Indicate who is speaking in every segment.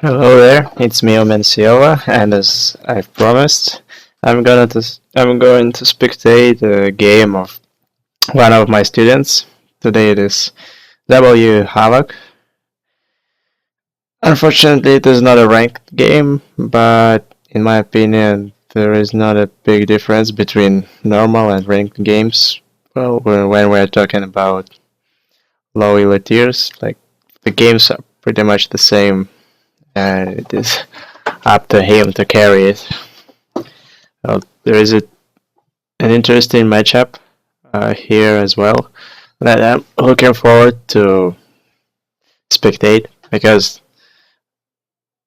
Speaker 1: Hello there, it's me Omensielvo, and as I've promised, I'm going to spectate a game of one of my students. Today it is wHavok. Unfortunately, it is not a ranked game, but in my opinion, there is not a big difference between normal and ranked games. Well, when we're talking about low elo tiers, like the games are pretty much the same, and it is up to him to carry it. There is an interesting matchup here as well that I'm looking forward to spectate because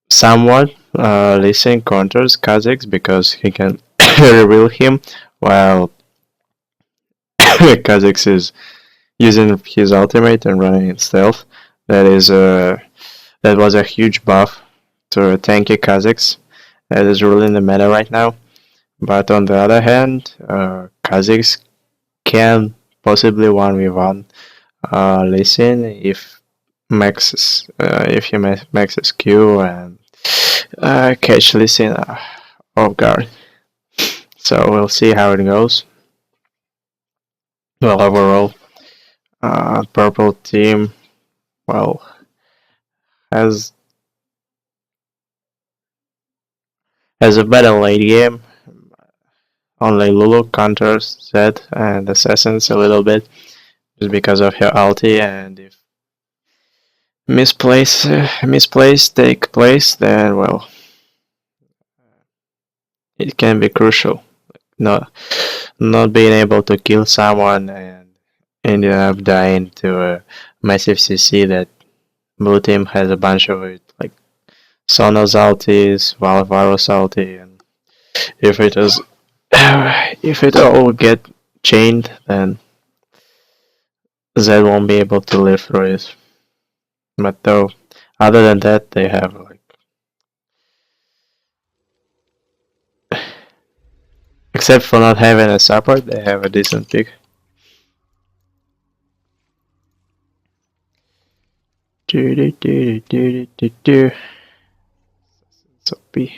Speaker 1: somewhat Lee Sin counters Kazakhs because he can reveal him while Kazakhs is using his ultimate and running in stealth. That was a huge buff to tanky Kazakhs that is ruling the meta right now. But on the other hand, Kazakhs can possibly 1v1 Lee Sin if he maxes Q and catch Lee Sin off guard. So we'll see how it goes. Well, overall, purple team has a better late game. Only Lulu counters Zed and Assassins a little bit just because of her ulti, and if misplays take place, then well, it can be crucial. Not being able to kill someone and ending up dying to a massive CC that blue team has a bunch of it, like Sonos ultis, Valvarus ulti, and if it is if it all get chained, then Zed won't be able to live through it. But though, other than that, they have like, except for not having a support, they have a decent pick. So B.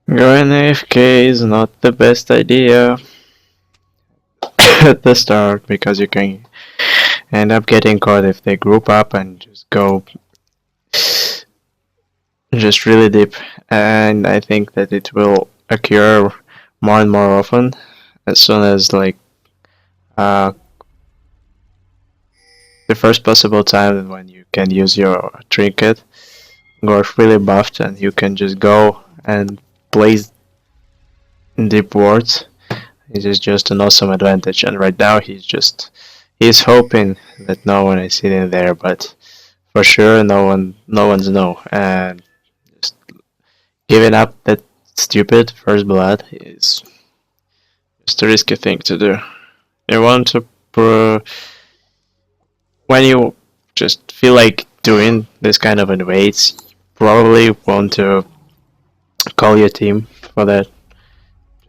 Speaker 1: Going AFK is not the best idea at the start because you can end up getting caught if they group up and just go just really deep, and I think that it will occur more and more often as soon as like the first possible time when you can use your trinket got really buffed and you can just go and place deep wards. It is just an awesome advantage, and right now he's hoping that no one is sitting there, but for sure no one's no, and just giving up that stupid first blood is just a risky thing to do. You want to when you just feel like doing this kind of invades, you probably want to call your team for that.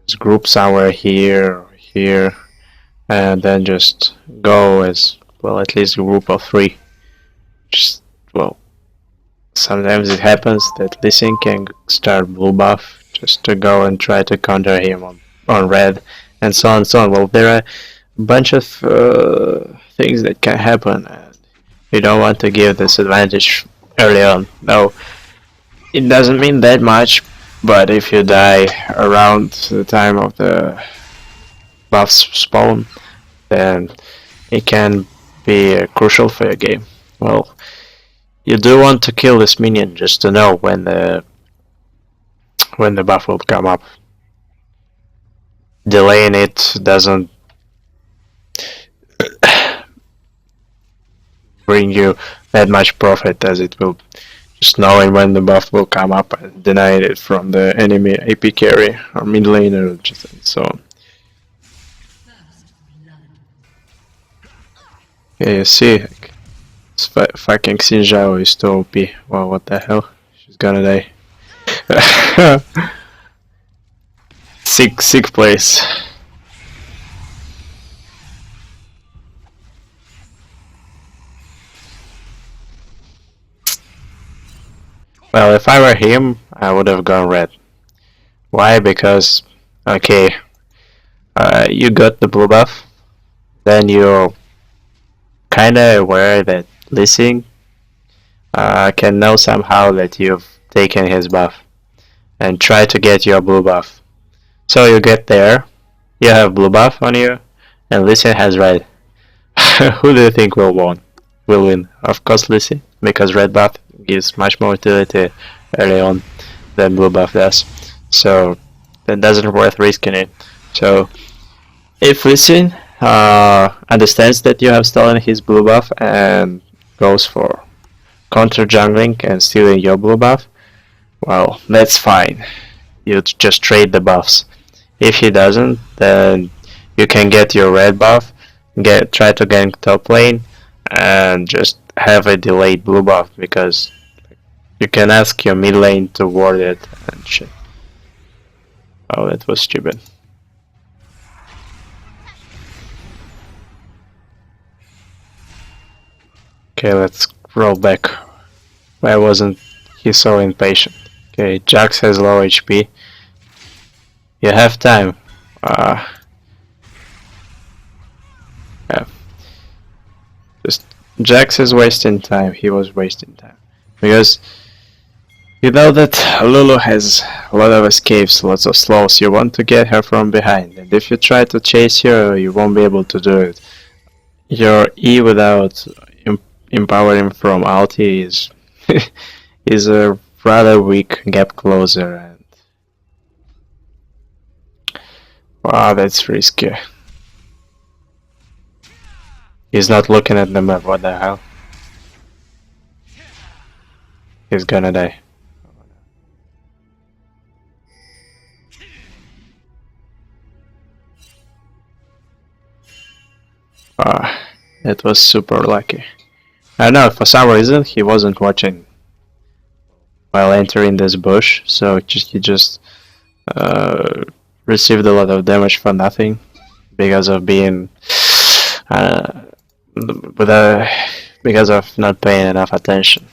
Speaker 1: Just group somewhere here or here, and then just go as well, at least a group of 3. Just well, sometimes it happens that Lee Sin can start blue buff just to go and try to counter him on red, and so on and so on. Well, there are a bunch of things that can happen, and you don't want to give this advantage early on. No, it doesn't mean that much, but if you die around the time of the buffs spawn, then it can be crucial for your game. Well, you do want to kill this minion just to know when the buff will come up. Delaying it doesn't bring you that much profit as it will just knowing when the buff will come up and denying it from the enemy AP carry or mid laner and so on. Yeah, you see, like, Fucking Xinjiao is too OP. Well, what the hell? She's gonna die. Sick place. Well, if I were him, I would have gone red. Why? Because, okay, you got the blue buff, then you're kinda aware that Lee Sin can know somehow that you've taken his buff and try to get your blue buff. So you get there, you have blue buff on you, and Lee Sin has red. Who do you think will win? Of course Lee Sin, because red buff gives much more utility early on than blue buff does. So that doesn't worth risking it. So if Lee Sin understands that you have stolen his blue buff and goes for counter jungling and stealing your blue buff, well, that's fine. You just trade the buffs. If he doesn't, then you can get your red buff, try to gank top lane, and just have a delayed blue buff, because you can ask your mid lane to ward it and shit. Oh, that was stupid. Okay, let's roll back. Why wasn't he so impatient? Okay, Jax has low HP. You have time. Yeah. Just Jax is wasting time. He was wasting time. Because you know that Lulu has a lot of escapes, lots of slows. You want to get her from behind. And if you try to chase her, you won't be able to do it. Your E without empowering from ulti is a rather weak gap closer, and wow, that's risky. He's not looking at the map, what the hell? He's gonna die. It was super lucky. I don't know, for some reason he wasn't watching while entering this bush, so he just received a lot of damage for nothing because of being because of not paying enough attention.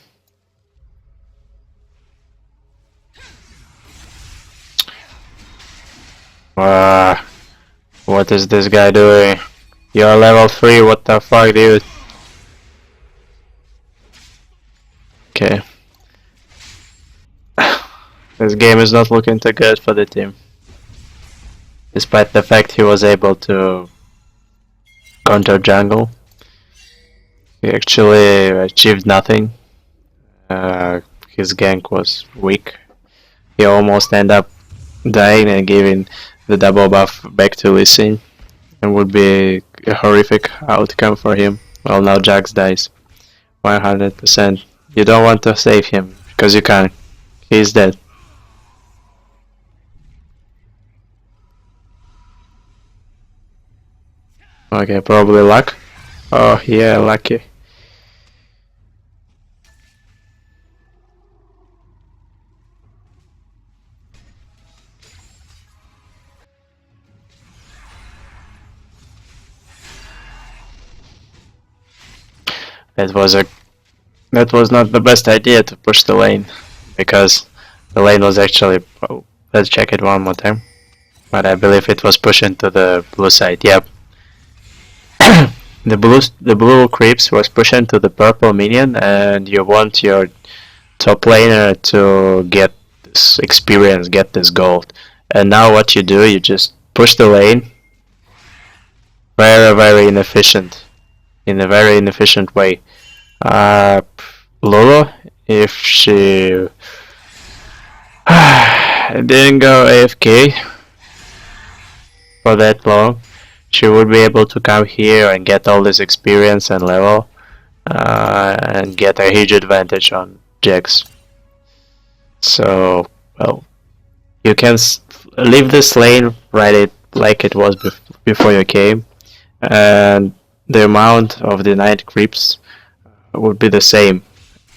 Speaker 1: What is this guy doing? You're level 3, what the fuck, dude? Okay. This game is not looking too good for the team. Despite the fact he was able to counter jungle, he actually achieved nothing. His gank was weak. He almost ended up dying and giving the double buff back to Lee Sin, and would be a horrific outcome for him. Well, now Jax dies. 100%. You don't want to save him, because you can't. He's dead. Okay, probably luck. Oh yeah, lucky. That was not the best idea to push the lane, because the lane was actually, oh, let's check it one more time. But I believe it was pushing to the blue side. Yep. The blue creeps was pushing to the purple minion, and you want your top laner to get this experience, get this gold. And now what you do, you just push the lane very inefficient, in a very inefficient way. Lulu, if she didn't go AFK for that long, she would be able to come here and get all this experience and level, and get a huge advantage on Jax. So, well, you can leave this lane, ride it like it was before you came, and the amount of the night creeps would be the same,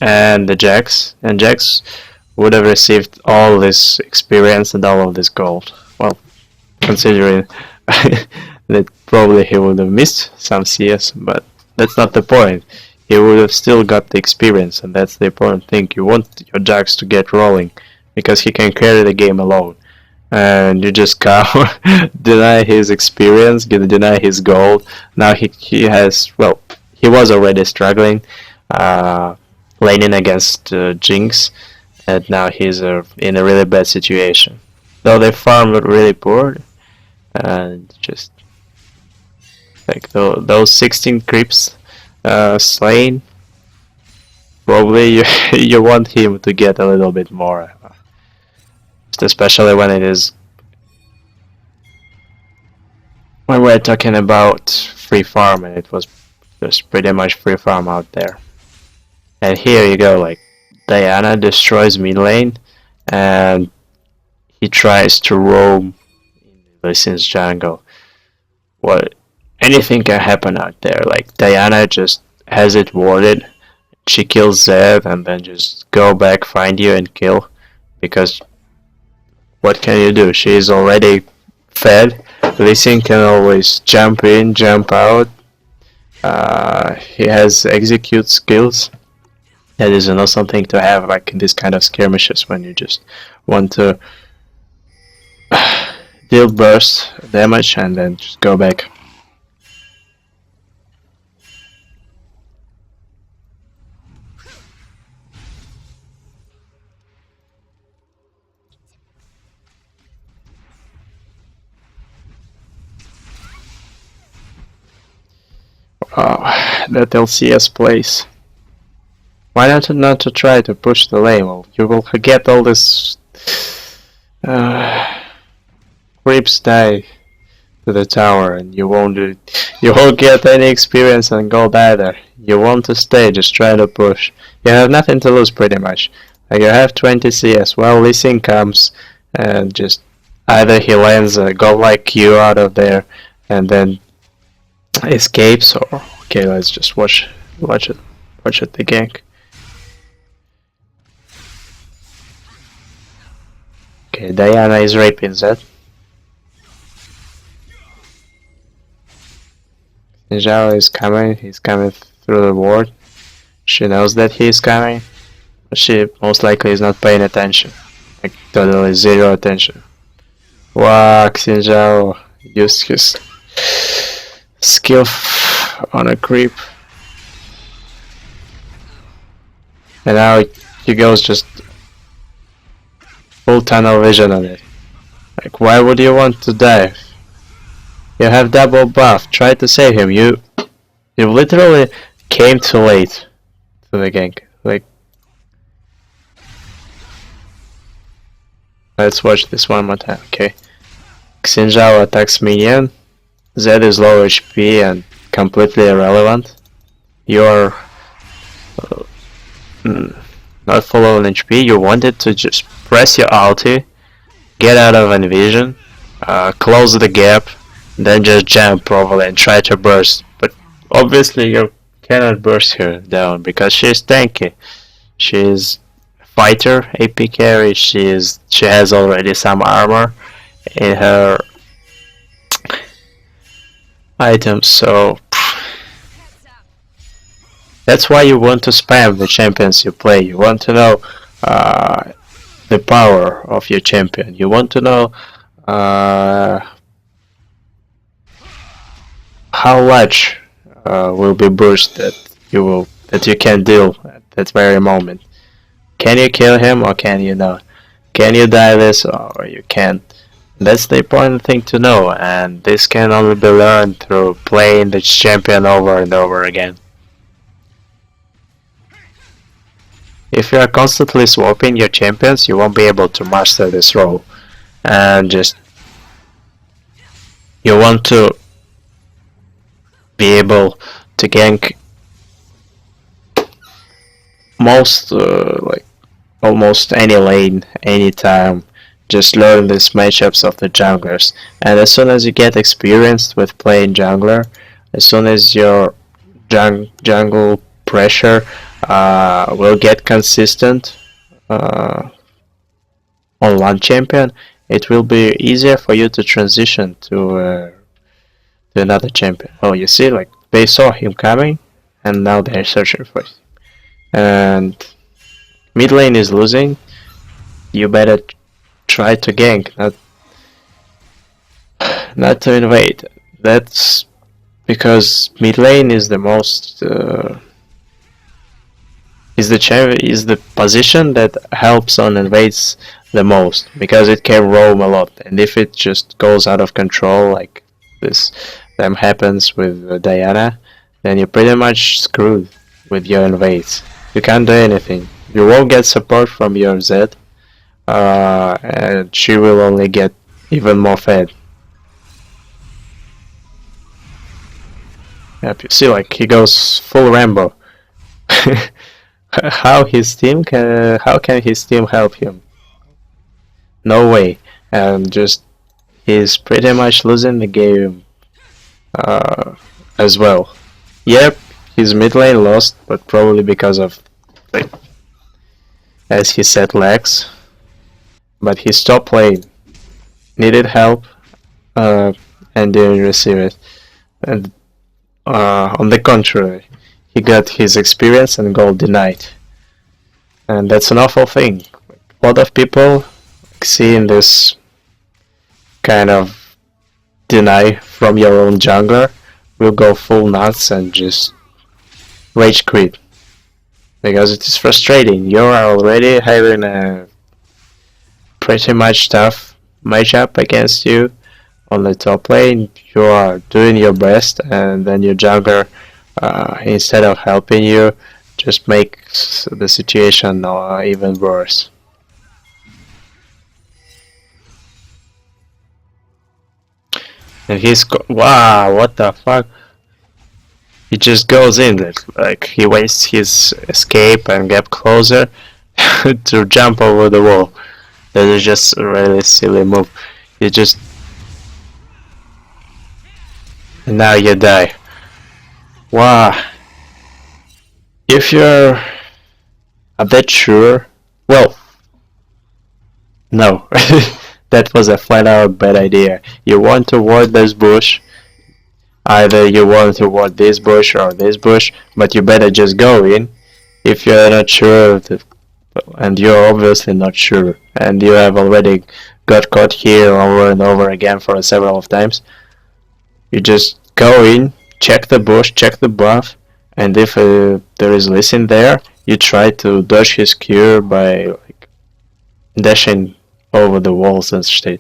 Speaker 1: and the Jax would have received all this experience and all of this gold. Well, considering that probably he would have missed some CS, but that's not the point. He would have still got the experience, and that's the important thing. You want your Jax to get rolling, because he can carry the game alone. And you just deny his experience, deny his gold. Now he has, well, he was already struggling, laning against Jinx, and now he's in a really bad situation. Though they farmed really poor, and just like those 16 creeps slain, probably you want him to get a little bit more, especially when when we're talking about free farm, and it was just pretty much free farm out there. And here you go, like Diana destroys mid lane, and he tries to roam in Lee Sin's jungle. What anything can happen out there. Like Diana just has it warded. She kills Zed and then just go back, find you and kill. Because what can you do? She is already fed. Lee Sin can always jump in, jump out. He has execute skills. That is not something to have like in this kind of skirmishes when you just want to deal burst damage and then just go back. Oh, that LCS plays. Why not to try to push the lane? Well, you will get all this creeps die to the tower, and you won't get any experience and gold either. You want to stay, just try to push. You have nothing to lose pretty much. Like you have 20 CS. Well, Lee Sin comes and just either he lands a godlike Q out of there and then escapes, or okay, let's just watch it the gank. Okay, Diana is raping Zed. Ninjao is coming, he's coming through the ward. She knows that he is coming, but she most likely is not paying attention. Like totally zero attention. Wow, Xinjiao used his skill on a creep. And now he goes just full tunnel vision on it. Like, why would you want to dive? You have double buff. Try to save him. You literally came too late to the gank. Like, let's watch this one more time. Okay, Xinjiao attacks minion. Zed is low HP and completely irrelevant. You're not full on HP. You wanted to just press your ulti, get out of Envision, close the gap, then just jump probably and try to burst. But obviously you cannot burst her down because she is tanky. She is fighter, AP carry. She has already some armor in her items, so that's why you want to spam the champions you play. You want to know the power of your champion. You want to know how much will be burst that you can deal at that very moment. Can you kill him or can you not? Can you die this or you can't? That's the important thing to know, and this can only be learned through playing the champion over and over again. If you are constantly swapping your champions, you won't be able to master this role. And just you want to be able to gank like almost any lane, anytime. Just learn these matchups of the junglers, and as soon as you get experienced with playing jungler, as soon as your jungle pressure will get consistent on one champion, it will be easier for you to transition to another champion. Oh, you see, like they saw him coming, and now they're searching for him. And mid lane is losing. You better try to gank, not to invade. That's because mid lane is the most is the position that helps on invades the most because it can roam a lot, and if it just goes out of control like this them happens with Diana, then you're pretty much screwed with your invades. You can't do anything. You won't get support from your Zed, and she will only get even more fed. Yep, you see, like he goes full Rambo. How can his team help him? No way. And just he's pretty much losing the game as well. Yep, his mid lane lost, but probably because of, like, as he said, lags. But his top lane needed help and didn't receive it. And on the contrary, he got his experience and gold denied. And that's an awful thing. A lot of people seeing this kind of deny from your own jungler will go full nuts and just rage quit. Because it is frustrating. You are already having a pretty much tough matchup against you on the top lane. You are doing your best, and then your jungler, instead of helping you, just makes the situation even worse. And wow, what the fuck? He just goes in, like he wastes his escape and get closer to jump over the wall. That is just a really silly move. You just, and now you die. Wow. If you're a bit sure, well, no. That was a flat out bad idea. You want to ward this bush, either you want to ward this bush or this bush, but you better just go in. If you're not sure, and you're obviously not sure, and you have already got caught here over and over again for several of times, you just go in, check the bush, check the buff, and if there is listen there, you try to dodge his Q by like dashing over the walls and shit.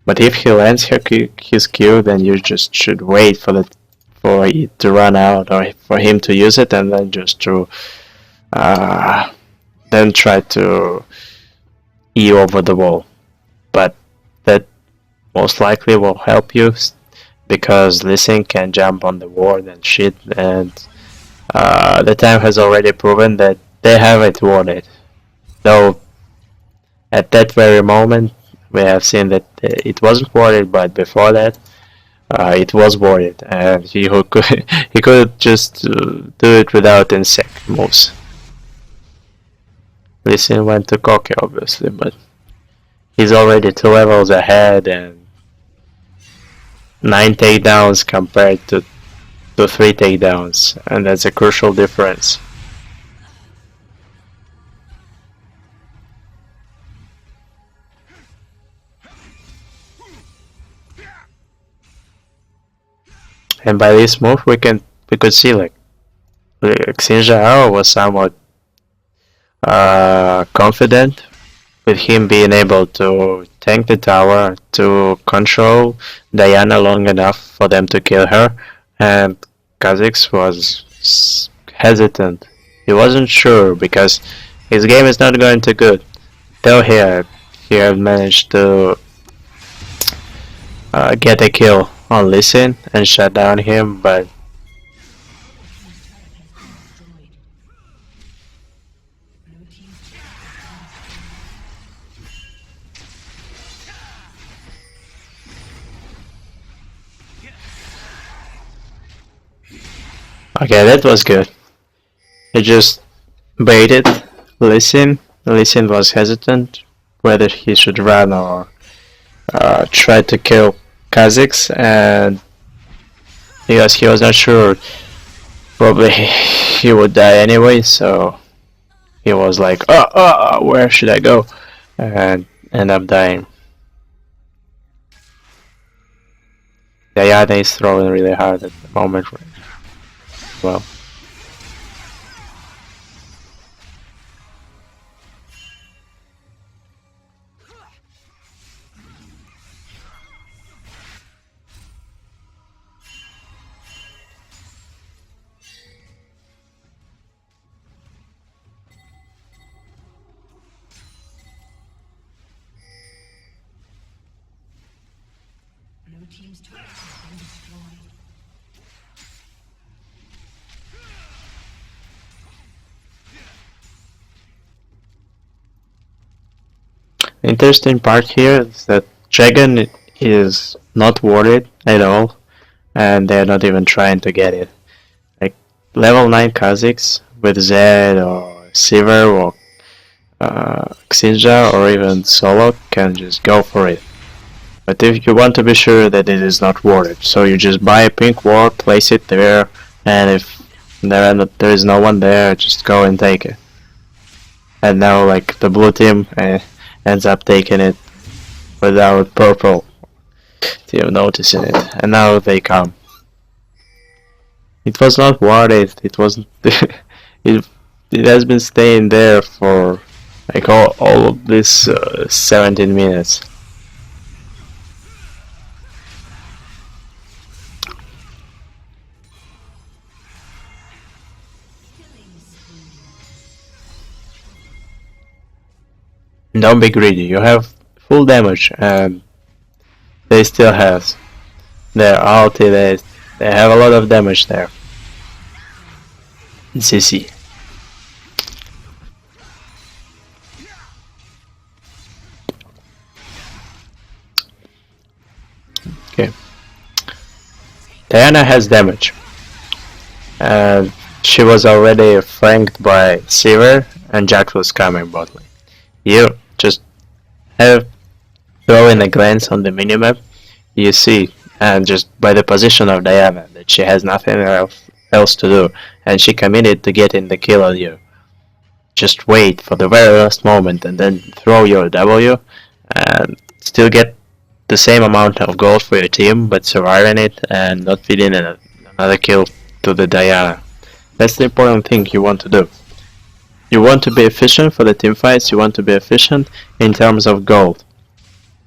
Speaker 1: But if he lands his Q, then you just should wait for it to run out, or for him to use it, and then just to then try to E over the wall. But that most likely will help you because Lee Sin can jump on the ward and shit, and the time has already proven that they haven't won it. Though at that very moment we have seen that it wasn't warded, but before that it was warded, and he could just do it without insect moves. Lee Sin went to Koke obviously, but he's already 2 levels ahead and 9 takedowns compared to 3 takedowns, and that's a crucial difference. And by this move we could see like Xin Zhao was somewhat confident with him being able to tank the tower, to control Diana long enough for them to kill her, and Kha'Zix was hesitant. He wasn't sure because his game is not going too good. Though he had managed to get a kill on Lee Sin and shut down him, but okay, that was good. He just baited. Listen was hesitant whether he should run or try to kill Kazakhs, and because he was not sure, probably he would die anyway, so he was like, where should I go? And end up dying. Diana is throwing really hard at the moment. Well,
Speaker 2: Blue team's turret has been destroyed.
Speaker 1: interesting part here is that Dragon is not worried at all, and they're not even trying to get it. Like level 9 Kazakhs with Zed or Sivir or Xinja or even Solo can just go for it. But if you want to be sure that it is not worth it, so you just buy a pink ward, place it there, and if there is no one there, just go and take it. And now like the blue team ends up taking it without purple team noticing it, and now they come. It was not worth it. It wasn't. it has been staying there for like all of this 17 minutes. Don't be greedy. You have full damage, and they still have their ulti. They have a lot of damage there. CC. Okay. Diana has damage. And she was already flanked by Sivir, and Jax was coming bot lane. You just have throw in a glance on the minimap, you see, and just by the position of Diana, that she has nothing else to do, and she committed to getting the kill on you. Just wait for the very last moment and then throw your W, and still get the same amount of gold for your team, but surviving it and not feeding another kill to the Diana. That's the important thing you want to do. You want to be efficient for the team fights, you want to be efficient in terms of gold.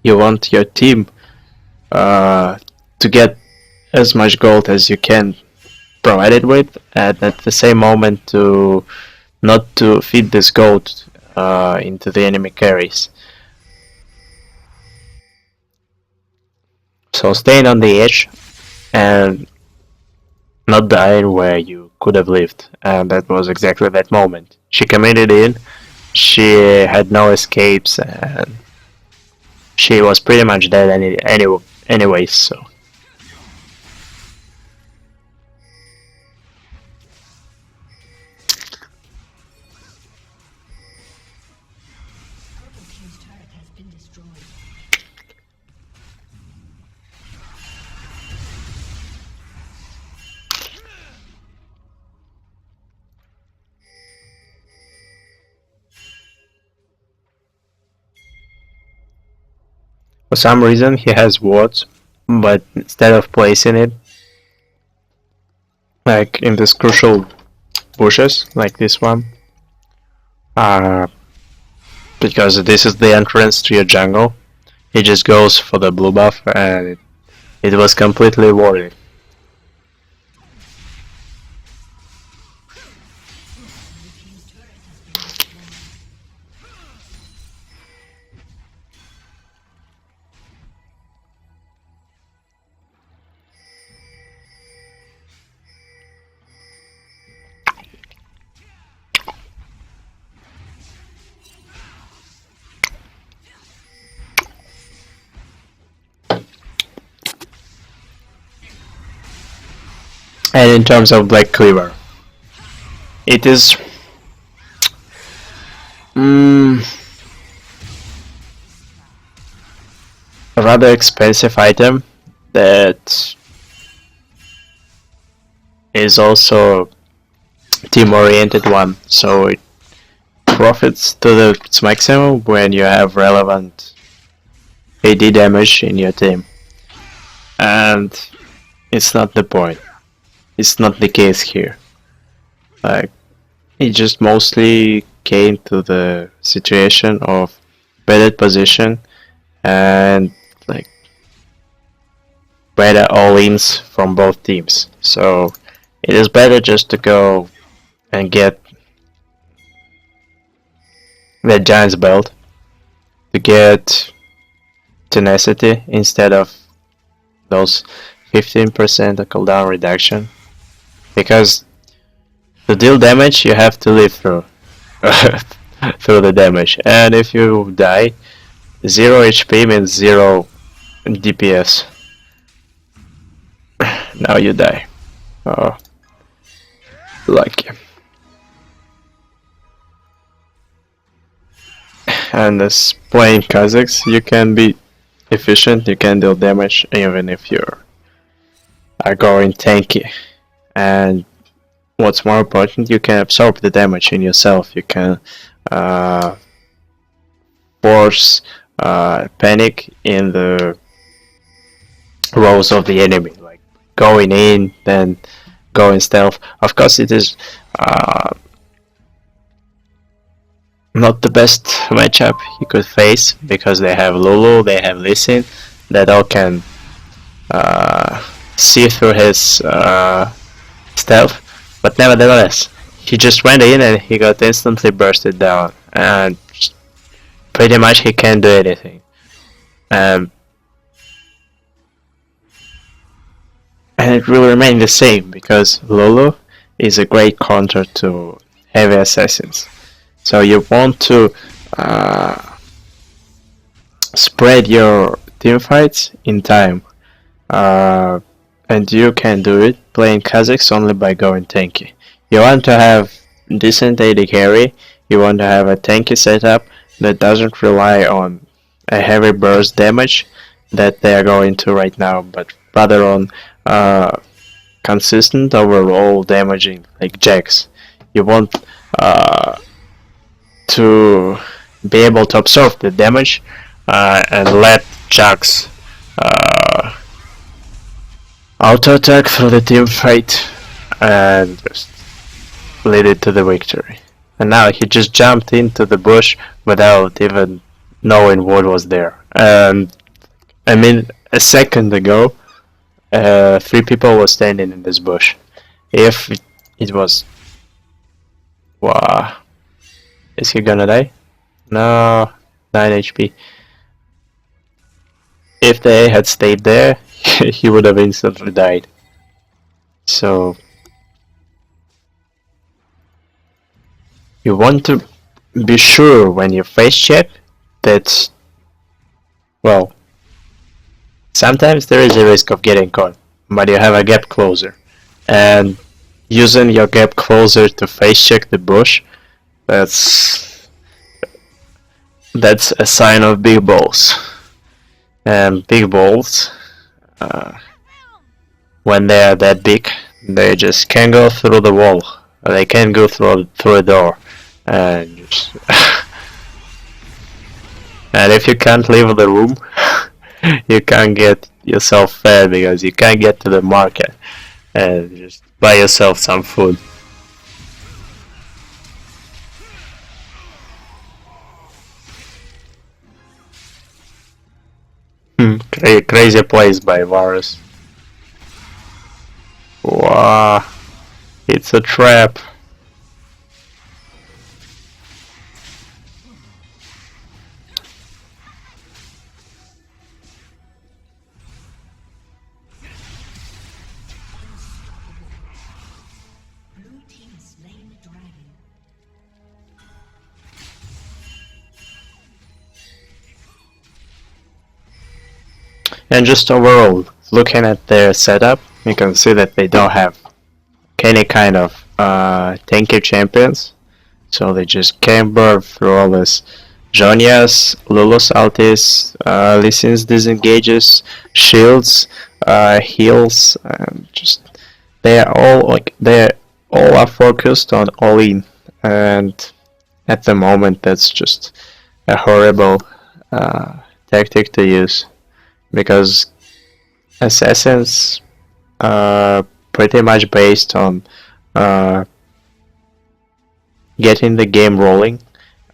Speaker 1: You want your team to get as much gold as you can provide it with, and at the same moment to not to feed this gold into the enemy carries. So staying on the edge and not dying where you could have lived, and that was exactly that moment. She committed in, she had no escapes, and she was pretty much dead anyways, so.
Speaker 2: Purple team's turret has been destroyed.
Speaker 1: For some reason he has wards, but instead of placing it like in this crucial bushes, like this one, because this is the entrance to your jungle, he just goes for the blue buff, and it was completely worth it. And in terms of Black Cleaver, it is mm, a rather expensive item that is also team-oriented one, so it profits to its maximum when you have relevant AD damage in your team. And it's not the point. It's not the case here. Like, it just mostly came to the situation of better position and like better all-ins from both teams. So it is better just to go and get the Giant's belt to get tenacity instead of those 15% cooldown reduction, because to deal damage you have to live through through the damage, and if you die, 0 HP means 0 DPS. Now you die. Oh, lucky. And as playing Kazakhs, you can be efficient, you can deal damage even if you are going tanky. And what's more important, you can absorb the damage in yourself. You can force panic in the rows of the enemy, like going in, then going stealth. Of course, it is not the best matchup you could face because they have Lulu, they have Lee Sin, that all can see through his stealth. But nevertheless, he just went in and he got instantly bursted down, and pretty much he can't do anything. And it will remain the same because Lulu is a great counter to heavy assassins. So you want to spread your teamfights in time, and you can do it playing Kazakhs only by going tanky. You want to have decent AD carry, you want to have a tanky setup that doesn't rely on a heavy burst damage that they are going to right now, but rather on consistent overall damaging like Jax. You want to be able to absorb the damage and let Jax auto attack through the team fight and just lead it to the victory. And now he just jumped into the bush without even knowing what was there. And I mean, a second ago, 3 people were standing in this bush. If it was... Wow. Is he gonna die? No, 9 HP. If they had stayed there, he would have instantly died. So you want to be sure when you face check that, well, sometimes there is a risk of getting caught, but you have a gap closer, and using your gap closer to face check the bush, that's a sign of big balls. And big balls, when they are that big, they just can't go through the wall. They can't go through a door. And just and if you can't leave the room, you can't get yourself fed because you can't get to the market and just buy yourself some food. Crazy plays by Varus. Wow, it's a trap.
Speaker 2: Blue team has slain the dragon.
Speaker 1: And just overall, looking at their setup, you can see that they don't have any kind of tanky champions. So they just camber through all this. Zhonya's, Lulu's ultis, Lee Sin's disengages, shields, heals, and just they all are focused on all in, and at the moment that's just a horrible uh, tactic to use because assassins are pretty much based on uh, getting the game rolling,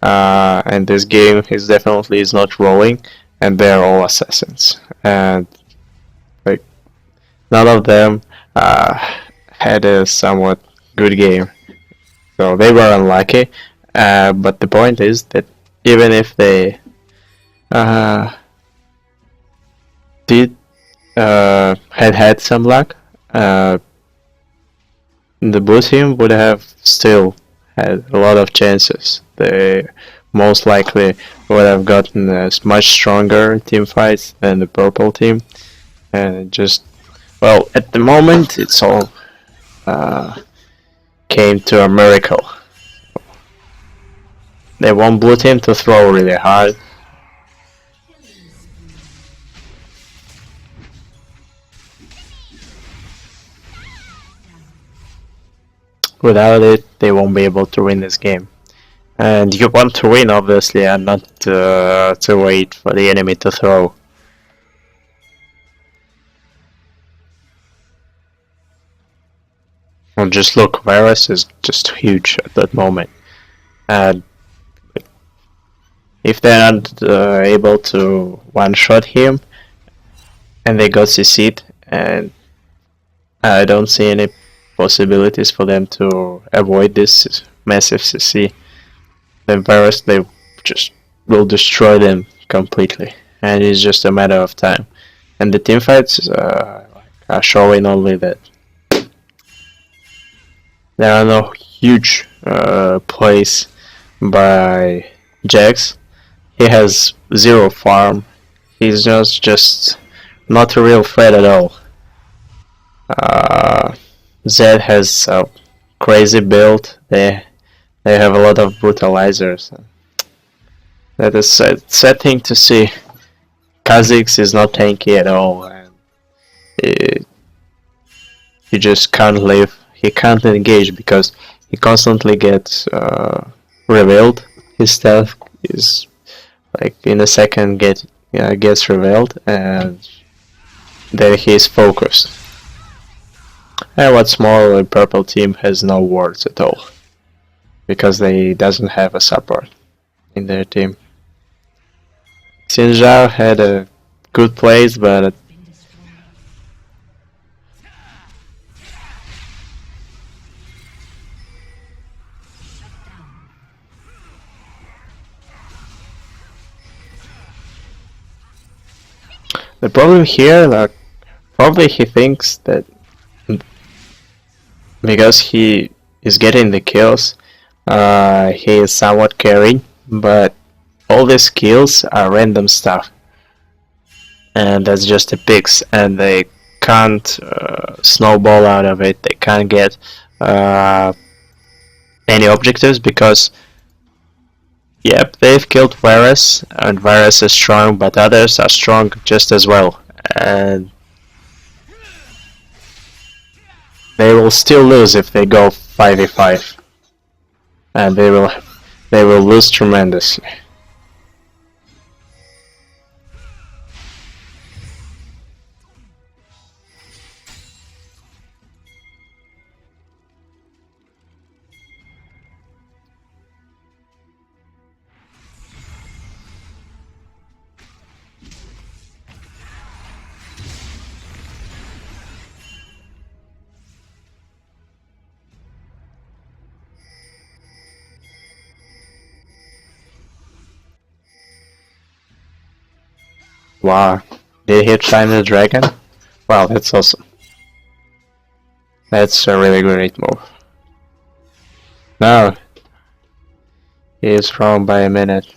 Speaker 1: and this game is not rolling, and they're all assassins, and like none of them had a somewhat good game, so they were unlucky. But the point is that even if they uh, did had some luck, the blue team would have still had a lot of chances. They most likely would have gotten a much stronger team fights than the purple team, and it just well at the moment it's all uh, came to a miracle. They want blue team to throw really hard. Without it, they won't be able to win this game. And you want to win, obviously, and not to wait for the enemy to throw. And just look, Varus is just huge at that moment. And if they're not able to one-shot him, and they got CC'd, and I don't see any possibilities for them to avoid this massive CC, then Varus, they just will destroy them completely. And it's just a matter of time. And the teamfights are showing only that there are no huge plays by Jax. He has zero farm. He's just not a real threat at all. Uh, Zed has a crazy build. They have a lot of brutalizers. That is a sad thing to see. Kha'Zix is not tanky at all, and it, he just can't live. He can't engage because he constantly gets revealed. His stealth is like in a second gets revealed, and then he is focused. And what's more, the purple team has no wards at all because they doesn't have a support in their team. Xinjiao had a good plays, but the problem here, like, probably he thinks that because he is getting the kills, he is somewhat carrying, but all these kills are random stuff, and that's just a picks, and they can't snowball out of it. They can't get uh, any objectives because, yep, they've killed Varus, and Varus is strong, but others are strong just as well, and they will still lose if they go 5v5, and they will lose tremendously. Wow, did he climb the dragon? Wow, that's awesome. That's a really great move. No, he is wrong by a minute.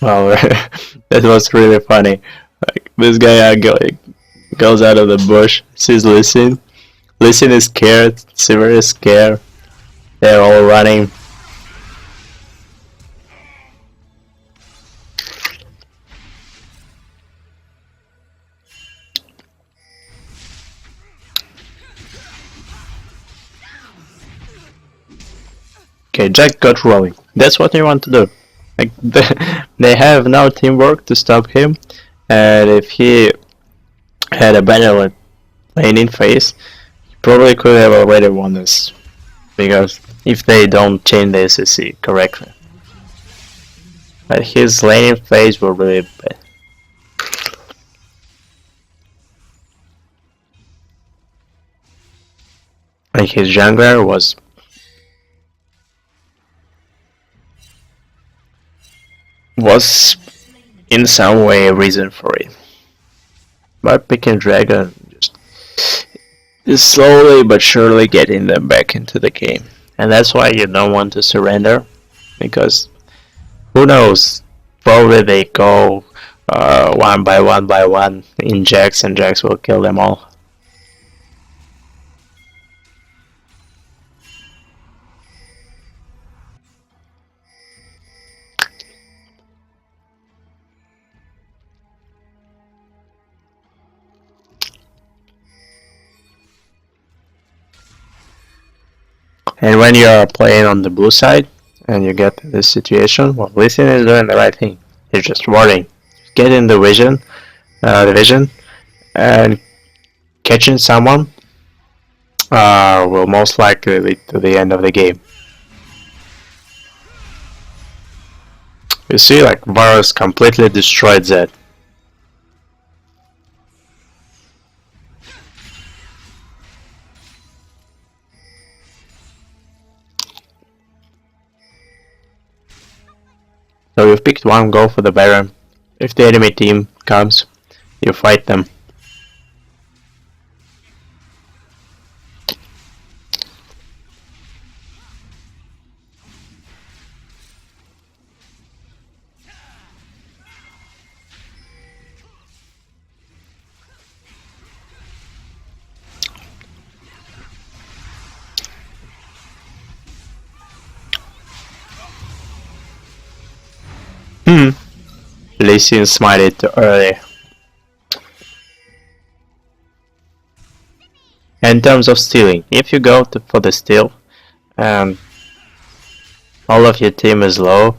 Speaker 1: Well, that was really funny. Like this guy goes out of the bush, sees Listen. Listen is scared, Silver is scared. They're all running. Okay, Jack got rolling. That's what they want to do. Like they have no teamwork to stop him, and if he had a better laning phase, he probably could have already won this. Because if they don't chain the SSC correctly, but his laning phase were really bad. Like his jungler was in some way a reason for it. But picking dragon just is slowly but surely getting them back into the game. And that's why you don't want to surrender, because who knows, probably they go one by one in Jax, and Jax will kill them all. And when you're playing on the blue side and you get this situation, well, Listen is doing the right thing. He's just warding, get in the vision, and catching someone will most likely lead to the end of the game. You see, like Varus completely destroyed Zed. So you've picked one, go for the Baron. If the enemy team comes, you fight them. Lee Sin smited too early. In terms of stealing, if you go for the steal and all of your team is low,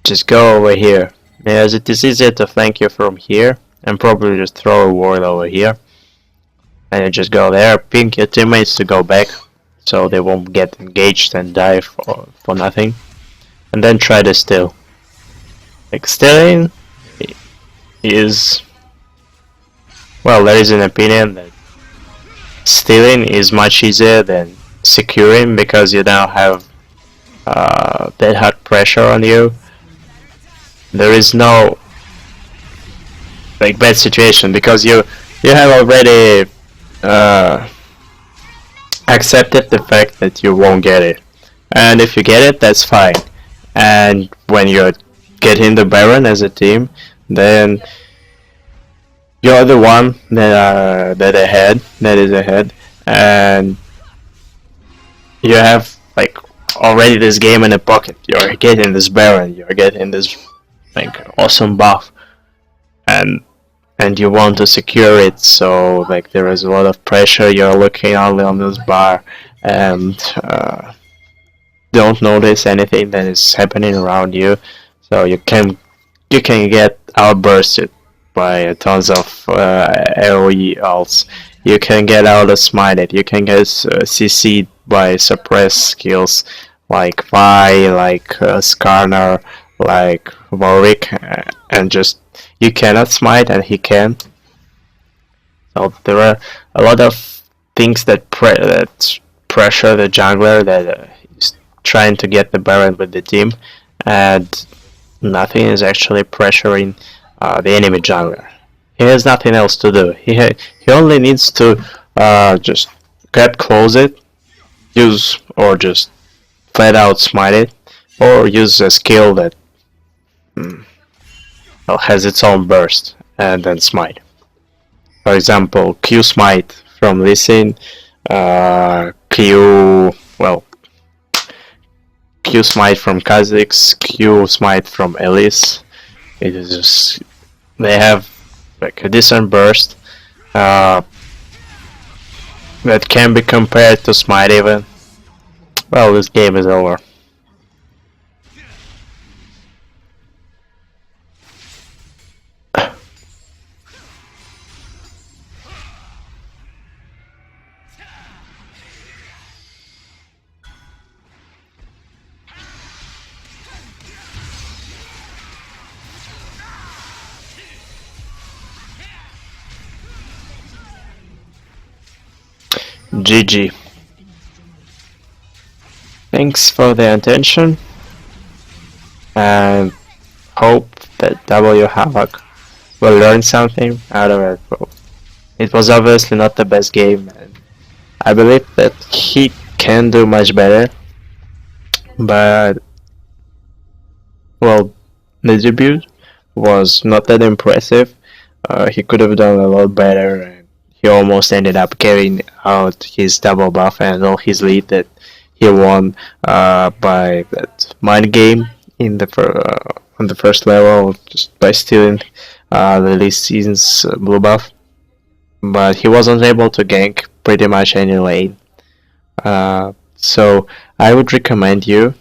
Speaker 1: just go over here, because it is easier to flank you from here and probably just throw a ward over here, and you just go there, ping your teammates to go back so they won't get engaged and die for nothing, and then try to steal. Like stealing is, well, there is an opinion that stealing is much easier than securing, because you now have that hard pressure on you. There is no like bad situation, because you have already accepted the fact that you won't get it, and if you get it, that's fine. And when you're getting the Baron as a team, then you're the one that is ahead, and you have like already this game in the pocket. You're getting this Baron, you're getting this like awesome buff, and you want to secure it. So like there is a lot of pressure. You're looking only on this bar and don't notice anything that is happening around you. So you can get outbursted by tons of AoE ults. You can get out of smited. You can get CC'd by suppressed skills like Vi, like Skarner, like wHavok, and just you cannot smite and he can. So there are a lot of things that pressure the jungler that is trying to get the Baron with the team, and nothing is actually pressuring the enemy jungler. He has nothing else to do. He only needs to just get close it, or just flat out smite it, or use a skill that well, has its own burst and then smite. For example, Q smite from Lee Sin, Q well Q smite from Kha'Zix, Q smite from Elise. It is just, they have like a decent burst uh, that can be compared to smite even. Well, this game is over. GG. Thanks for the attention and hope that wHavok will learn something out of it. Well, it was obviously not the best game, and I believe that he can do much better, but well, the debut was not that impressive. He could have done a lot better, and he almost ended up carrying out his double buff and all his lead that he won by that mind game in the on the first level, just by stealing the Lee Sin's blue buff. But he wasn't able to gank pretty much any lane. So I would recommend you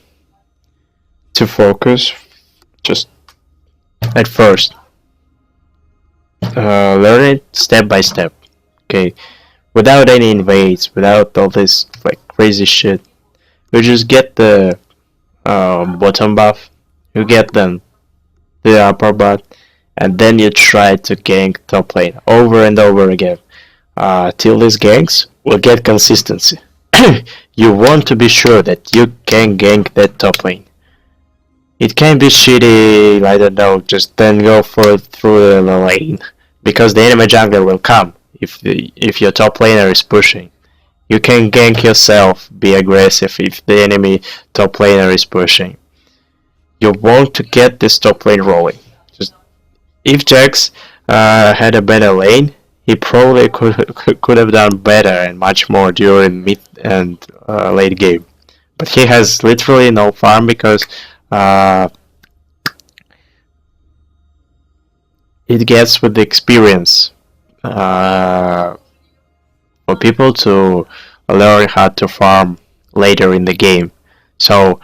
Speaker 1: to focus just at first. Learn it step by step. Okay, without any invades, without all this like crazy shit. You just get the bottom buff, you get then the upper buff, and then you try to gank top lane over and over again. Till these ganks will get consistency. You want to be sure that you can gank that top lane. It can be shitty, I don't know, just then go for it through the lane. Because the enemy jungler will come if your top laner is pushing. You can gank yourself, be aggressive if the enemy top laner is pushing. You want to get this top lane rolling. Just if Jax had a better lane, he probably could have done better and much more during mid and late game. But he has literally no farm because it gets with the experience for people to learn how to farm later in the game. So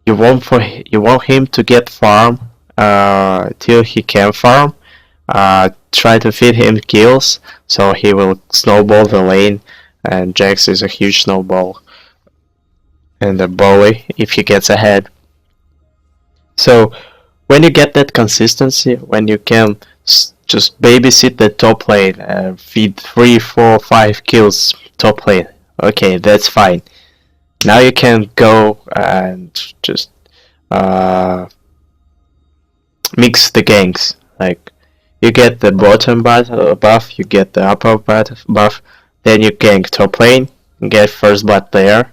Speaker 1: you want him to get farm till he can farm. Try to feed him kills so he will snowball the lane, and Jax is a huge snowball and a bully if he gets ahead. So when you get that consistency, when you can just babysit the top lane and feed 3, 4, 5 kills top lane, okay, that's fine. Now you can go and just mix the ganks. Like, you get the bottom buff, you get the upper buff, then you gank top lane, get first blood there,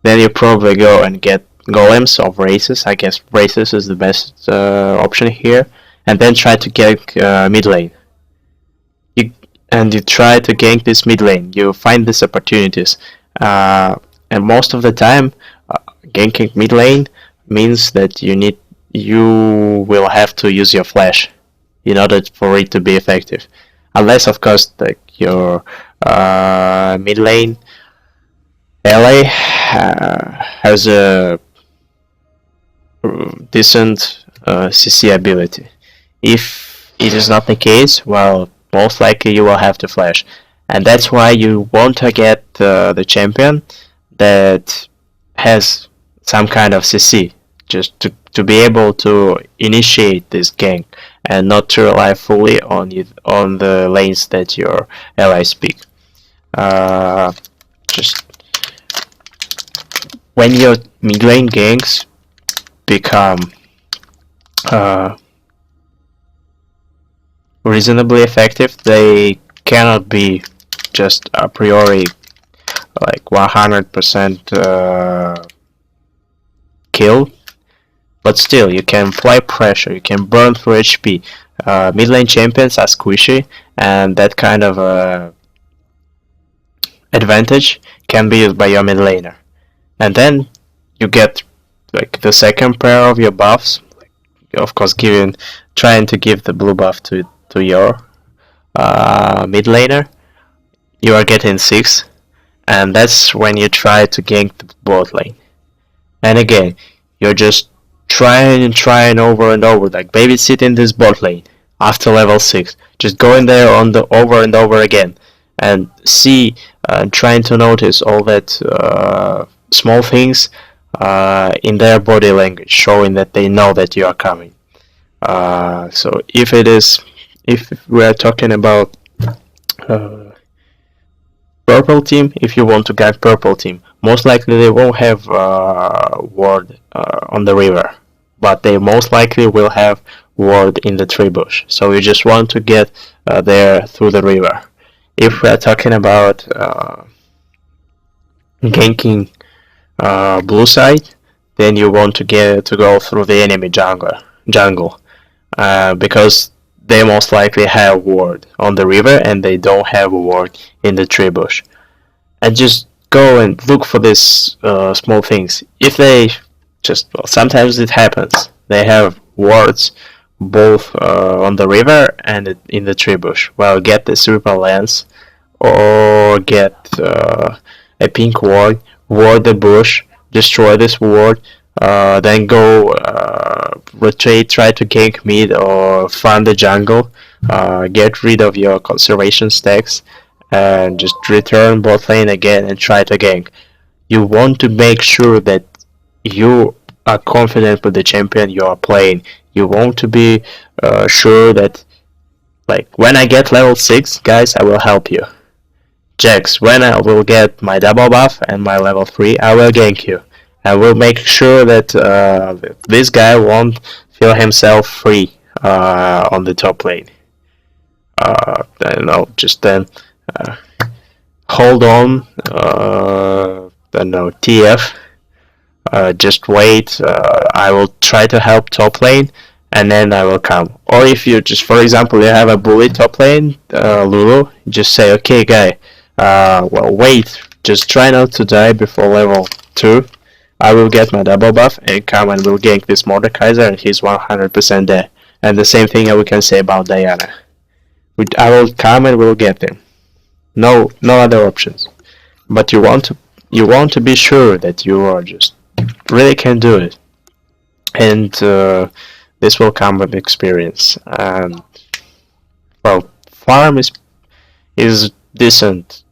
Speaker 1: then you probably go and get golems or races. I guess races is the best option here, and then try to gank mid lane. You try to gank this mid lane. You find these opportunities, and most of the time, ganking mid lane means that you will have to use your flash in order for it to be effective. Unless, of course, like your mid lane ally has a decent CC ability. If it is not the case, well, most likely you will have to flash, and that's why you want to get the champion that has some kind of CC, just to be able to initiate this gank and not to rely fully on the lanes that your allies pick. Just when your mid lane ganks become reasonably effective, they cannot be just a priori like 100% kill. but still you can apply pressure, you can burn through HP. Mid lane champions are squishy, and that kind of advantage can be used by your mid laner. And then you get like the second pair of your buffs, of course giving trying to give the blue buff to your mid laner. You are getting 6, and that's when you try to gank the bot lane. And again, you're just trying over and over, like babysitting this bot lane after level 6. Just going there on the over and over again, and see, trying to notice all that small things in their body language, showing that they know that you are coming. So if we are talking about purple team, if you want to gank purple team, most likely they won't have ward on the river, but they most likely will have ward in the tree bush. So you just want to get there through the river. If we are talking about ganking blue side, then you want to go through the enemy jungle, because they most likely have ward on the river and they don't have a ward in the tree bush. And just go and look for these small things. If they sometimes it happens, they have wards both on the river and in the tree bush. Well, get the super lance or get a pink ward, ward the bush, destroy this ward, then go rotate, try to gank mid or farm the jungle, get rid of your conservation stacks, and just return bot lane again and try to gank. You want to make sure that you are confident with the champion you are playing. You want to be sure that, like, when I get level 6, guys, I will help you. Jax, when I will get my double buff and my level 3, I will gank you. I will make sure that this guy won't feel himself free on the top lane. I don't know, just then hold on, I don't know, TF, just wait, I will try to help top lane, and then I will come. Or if you just, for example, you have a bully top lane, Lulu, just say, okay guy, well wait, just try not to die before level 2, I will get my double buff and come and will gank this Mordekaiser and he's 100% dead. And the same thing we can say about Diana. I will come and will get them. No other options. But you want to be sure that you are just really can do it. And this will come with experience. And well, farm is decent,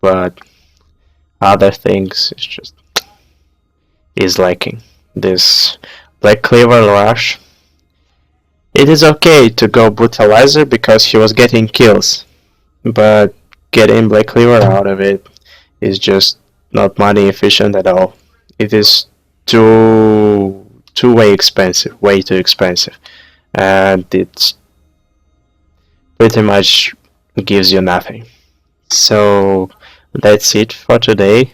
Speaker 1: but other things is lacking. This Black Cleaver Rush. It is okay to go Brutalizer because he was getting kills, but getting Black Cleaver out of it is just not money efficient at all. It is way expensive, way too expensive, and it's pretty much gives you nothing. So that's it for today.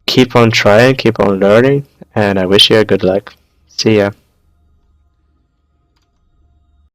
Speaker 1: Keep on trying, keep on learning, and I wish you good luck. See ya.